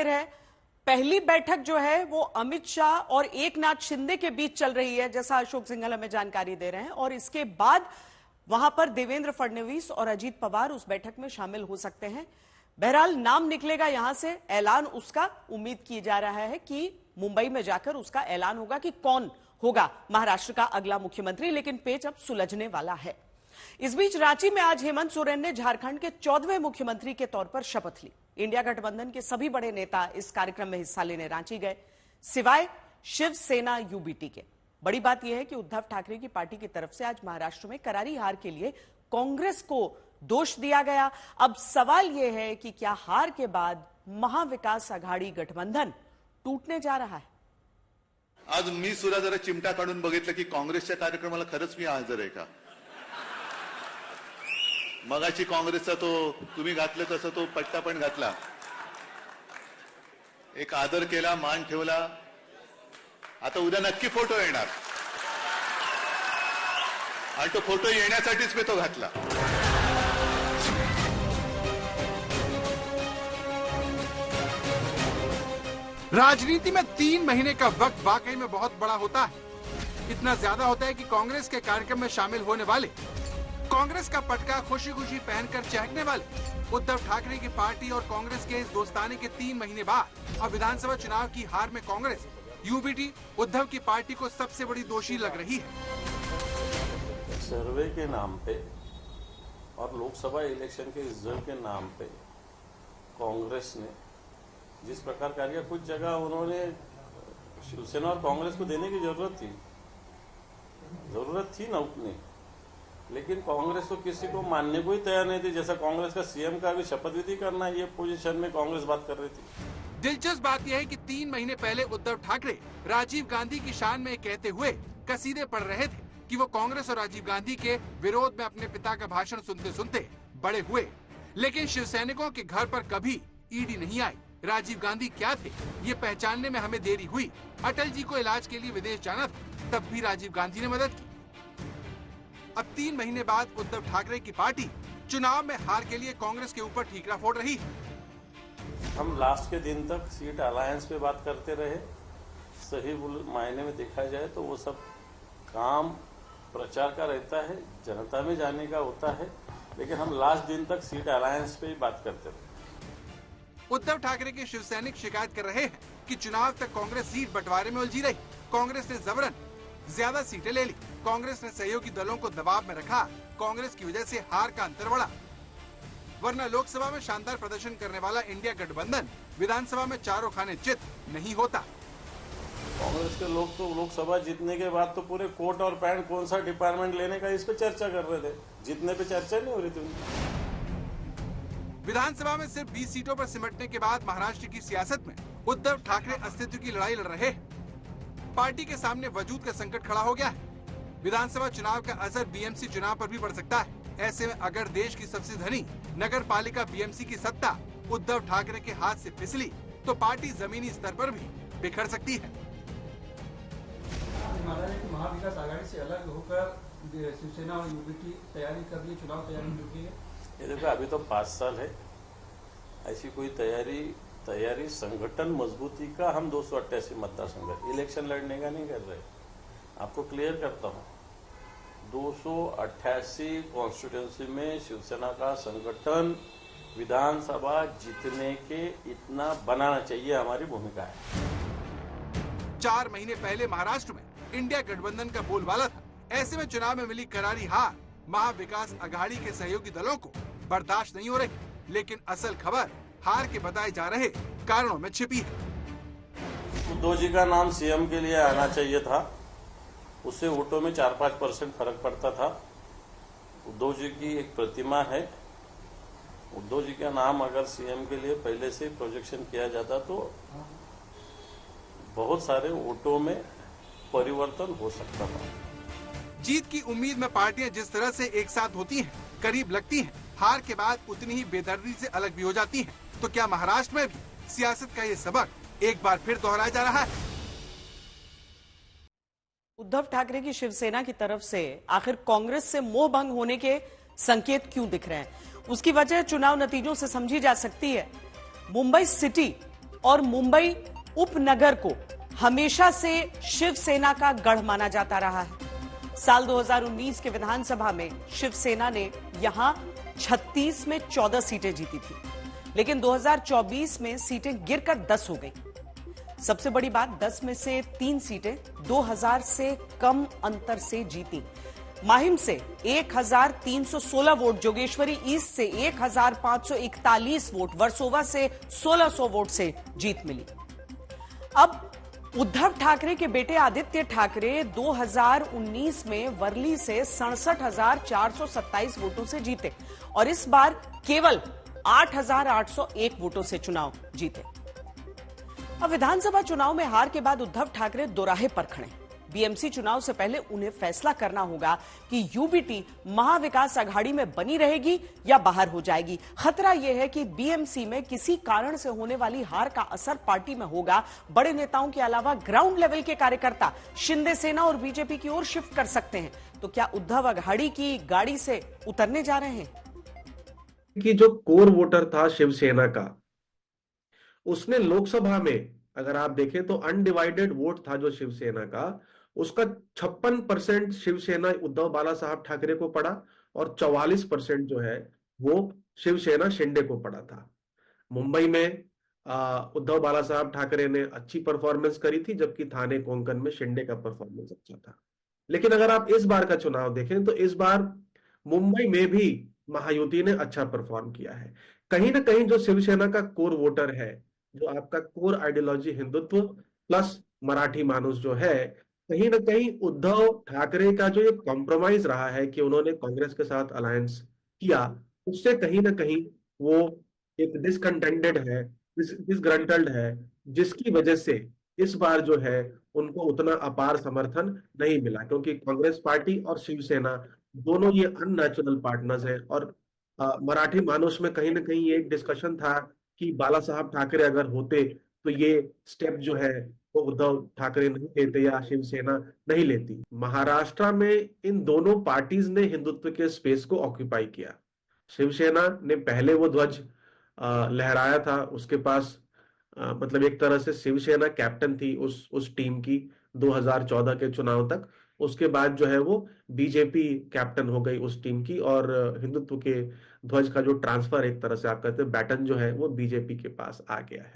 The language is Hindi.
जाहिर है पहली बैठक जो है वो अमित शाह और एकनाथ शिंदे के बीच चल रही है, जैसा अशोक सिंघल हमें जानकारी दे रहे हैं, और इसके बाद वहां पर देवेंद्र फडणवीस और अजीत पवार उस बैठक में शामिल हो सकते हैं। बहरहाल नाम निकलेगा, यहां से ऐलान उसका उम्मीद की जा रहा है कि मुंबई में जाकर उसका ऐलान होगा कि कौन होगा महाराष्ट्र का अगला मुख्यमंत्री, लेकिन पेच अब सुलझने वाला है। इस बीच रांची में आज हेमंत सोरेन ने झारखंड के 14वें मुख्यमंत्री के तौर पर शपथ ली। इंडिया गठबंधन के सभी बड़े नेता इस कार्यक्रम में हिस्सा लेने रांची गए, सिवाय शिवसेना यूबीटी के। बड़ी बात यह है कि उद्धव ठाकरे की पार्टी की तरफ से आज महाराष्ट्र में करारी हार के लिए कांग्रेस को दोष दिया गया। अब सवाल यह है कि क्या हार के बाद महाविकास आघाडी गठबंधन टूटने जा रहा है? आज मी सुद्धा जरा चिमटा काढून बघितलं की काँग्रेसच्या कार्यक्रमाला खरंच मी हजर आहे का? मगाची काँग्रेसचा तो तुम्ही घातले तसं तो पट्टा पण घातला, एक आदर केला, मान ठेवला। आता उद्या नक्की फोटो येणार आणि तो फोटो येण्यासाठीच मी तो घातला। राजनीति में 3 महीने का वक्त वाकई में बहुत बड़ा होता है। इतना ज्यादा होता है कि कांग्रेस के कार्यक्रम में शामिल होने वाले, कांग्रेस का पटका खुशी खुशी पहनकर चहकने वाले उद्धव ठाकरे की पार्टी और कांग्रेस के इस दोस्ताने के 3 महीने बाद अब विधानसभा चुनाव की हार में कांग्रेस यूबीटी उद्धव की पार्टी को सबसे बड़ी दोषी लग रही है। सर्वे के नाम पे और लोकसभा इलेक्शन के रिजल्ट के नाम पे कांग्रेस ने जिस प्रकार कार्य किया, कुछ जगह उन्होंने शिवसेना और कांग्रेस को देने की जरूरत थी ना उतनी, लेकिन कांग्रेस तो किसी को मानने को ही तैयार नहीं थी। जैसा कांग्रेस का सीएम का भी शपथ विधि करना है, ये पोजीशन में कांग्रेस बात कर रही थी। दिलचस्प बात यह है कि 3 महीने पहले उद्धव ठाकरे राजीव गांधी की शान में कहते हुए कसीदे पढ़ रहे थे कि वो कांग्रेस और राजीव गांधी के विरोध में अपने पिता का भाषण सुनते सुनते बड़े हुए, लेकिन शिवसैनिकों के घर पर कभी ईडी नहीं आई। राजीव गांधी क्या थे ये पहचानने में हमें देरी हुई। अटल जी को इलाज के लिए विदेश जाना था, तब भी राजीव गांधी ने मदद की। अब 3 महीने बाद उद्धव ठाकरे की पार्टी चुनाव में हार के लिए कांग्रेस के ऊपर ठीकरा फोड़ रही है। हम लास्ट के दिन तक सीट अलायंस पे बात करते रहे। सही मायने में देखा जाए तो वो सब काम प्रचार का रहता है, जनता में जाने का होता है, लेकिन हम लास्ट दिन तक सीट अलायंस पे ही बात करते रहे। उद्धव ठाकरे के शिवसैनिक शिकायत कर रहे हैं कि चुनाव तक कांग्रेस सीट बंटवारे में उलझी रही। कांग्रेस ने जबरन ज्यादा सीटें ले ली, कांग्रेस ने सहयोगी दलों को दबाव में रखा, कांग्रेस की वजह से हार का अंतर बढ़ा। वरना लोकसभा में शानदार प्रदर्शन करने वाला इंडिया गठबंधन विधानसभा में चारों खाने चित नहीं होता। कांग्रेस के लोग तो लोकसभा जीतने के बाद तो पूरे कोट और पैंट कौन सा डिपार्टमेंट लेने का इस पे चर्चा कर रहे थे, जीतने पे चर्चा नहीं हो रही थी। विधानसभा में सिर्फ 20 सीटों पर सिमटने के बाद महाराष्ट्र की सियासत में उद्धव ठाकरे अस्तित्व की लड़ाई लड़ रहे हैं। पार्टी के सामने वजूद का संकट खड़ा हो गया है। विधानसभा चुनाव का असर बीएमसी चुनाव पर भी पड़ सकता है। ऐसे में अगर देश की सबसे धनी नगर पालिका बीएमसी की सत्ता उद्धव ठाकरे के हाथ से फिसली तो पार्टी जमीनी स्तर पर भी बिखर सकती है। महाविकास आघाड़ी से अलग होकर शिवसेना और यूबीटी तैयारी कर रही, चुनाव तैयारी में जुटी है। ये देखो अभी तो 5 साल है, ऐसी कोई तैयारी संगठन मजबूती का हम 288 मतदार संघ इलेक्शन लड़ने का नहीं कर रहे। आपको क्लियर करता हूँ, 288 कॉन्स्टिट्यूंसी में शिवसेना का संगठन विधानसभा जीतने के इतना बनाना चाहिए, हमारी भूमिका है। 4 महीने पहले महाराष्ट्र में इंडिया गठबंधन का बोलबाला था। ऐसे में चुनाव में मिली करारी हार महाविकास आघाड़ी के सहयोगी दलों को बर्दाश्त नहीं हो रही, लेकिन असल खबर हार के बताए जा रहे कारणों में छिपी है। उद्धव जी का नाम सीएम के लिए आना चाहिए था, उससे वोटों में 4-5% फर्क पड़ता था। उद्धव जी की एक प्रतिमा है, उद्धव जी का नाम अगर सीएम के लिए पहले से प्रोजेक्शन किया जाता तो बहुत सारे वोटों में परिवर्तन हो सकता था। जीत की उम्मीद में पार्टियां जिस तरह से एक साथ होती हैं, करीब लगती हैं, हार के बाद उतनी ही बेदर्दी से अलग भी हो जाती हैं। तो क्या महाराष्ट्र में भी सियासत का ये सबक एक बार फिर दोहराया जा रहा है? उद्धव ठाकरे की शिवसेना की तरफ से आखिर कांग्रेस से मोह भंग होने के संकेत क्यों दिख रहे हैं? उसकी वजह चुनाव नतीजों से समझी जा सकती है। मुंबई सिटी और मुंबई उपनगर को हमेशा से शिवसेना का गढ़ माना जाता रहा है। साल 2019 के विधानसभा में शिवसेना ने यहां 36 में 14 सीटें जीती थी, लेकिन 2024 में सीटें गिरकर 10 हो गई। सबसे बड़ी बात, 10 में से 3 सीटें 2000 से कम अंतर से जीती। माहिम से 1316 वोट, जोगेश्वरी ईस्ट से 1541 वोट, वर्सोवा से 1600 वोट से जीत मिली। अब उद्धव ठाकरे के बेटे आदित्य ठाकरे 2019 में वर्ली से 67,427 वोटों से जीते और इस बार केवल 8,801 वोटों से चुनाव जीते। अब विधानसभा चुनाव में हार के बाद उद्धव ठाकरे दोराहे पर खड़े। बीएमसी चुनाव से पहले उन्हें फैसला करना होगा कि यूबीटी महाविकास अघाड़ी में बनी रहेगी या बाहर हो जाएगी। खतरा यह है कि बीएमसी में किसी कारण से होने वाली हार का असर पार्टी में होगा। बड़े नेताओं के अलावा ग्राउंड लेवल के कार्यकर्ता शिंदे सेना और बीजेपी की ओर शिफ्ट कर सकते हैं। तो क्या उद्धव अघाड़ी की गाड़ी से उतरने जा रहे हैं? कि जो कोर वोटर था शिवसेना का, उसने लोकसभा में अगर आप देखें तो अनडिवाइडेड वोट था जो शिवसेना का, उसका 56% शिवसेना उद्धव बाला साहब ठाकरे को पड़ा और 44% जो है वो शिवसेना शिंदे को पड़ा था। मुंबई में उद्धव बाला साहब ठाकरे ने अच्छी परफॉर्मेंस करी थी, जबकि थाने कोंकण में शिंदे का परफॉर्मेंस अच्छा था। लेकिन अगर आप इस बार का चुनाव देखें तो इस बार मुंबई में भी महायुति ने अच्छा परफॉर्म किया है। कहीं ना कहीं जो शिवसेना का कोर वोटर है, जो आपका core ideology Hindutva plus Marathi मानुस जो है, कहीं ना कहीं उद्धव ठाकरे का जो ये कॉम्प्रोमाइज रहा है कि उन्होंने कांग्रेस के साथ अलायंस किया, उससे कहीं ना कहीं वो एक डिसकंटेंटेड है, डिसग्रंटल्ड है, जिसकी वजह से इस बार जो है उनको उतना अपार समर्थन नहीं मिला, क्योंकि कांग्रेस पार्टी और शिवसेना दोनों ये अननेचुरल पार्टनर्स हैं। और मराठी मानुस में कहीं ना कहीं ये एक डिस्कशन था कि बाला साहब ठाकरे अगर होते तो ये स्टेप जो है वो उद्धव ठाकरे नहीं लेते या शिवसेना नहीं लेती। महाराष्ट्र में इन दोनों पार्टीज ने हिंदुत्व के स्पेस को ऑक्यूपाई किया। शिवसेना ने पहले वो ध्वज लहराया था, उसके पास मतलब एक तरह से शिवसेना कैप्टन थी उस टीम की 2014 के चुनाव तक। उसके बाद जो है वो बीजेपी कैप्टन हो गई उस टीम की और हिंदुत्व के ध्वज का जो ट्रांसफर एक तरह से आप कहते हैं बैटन जो है वो बीजेपी के पास आ गया है।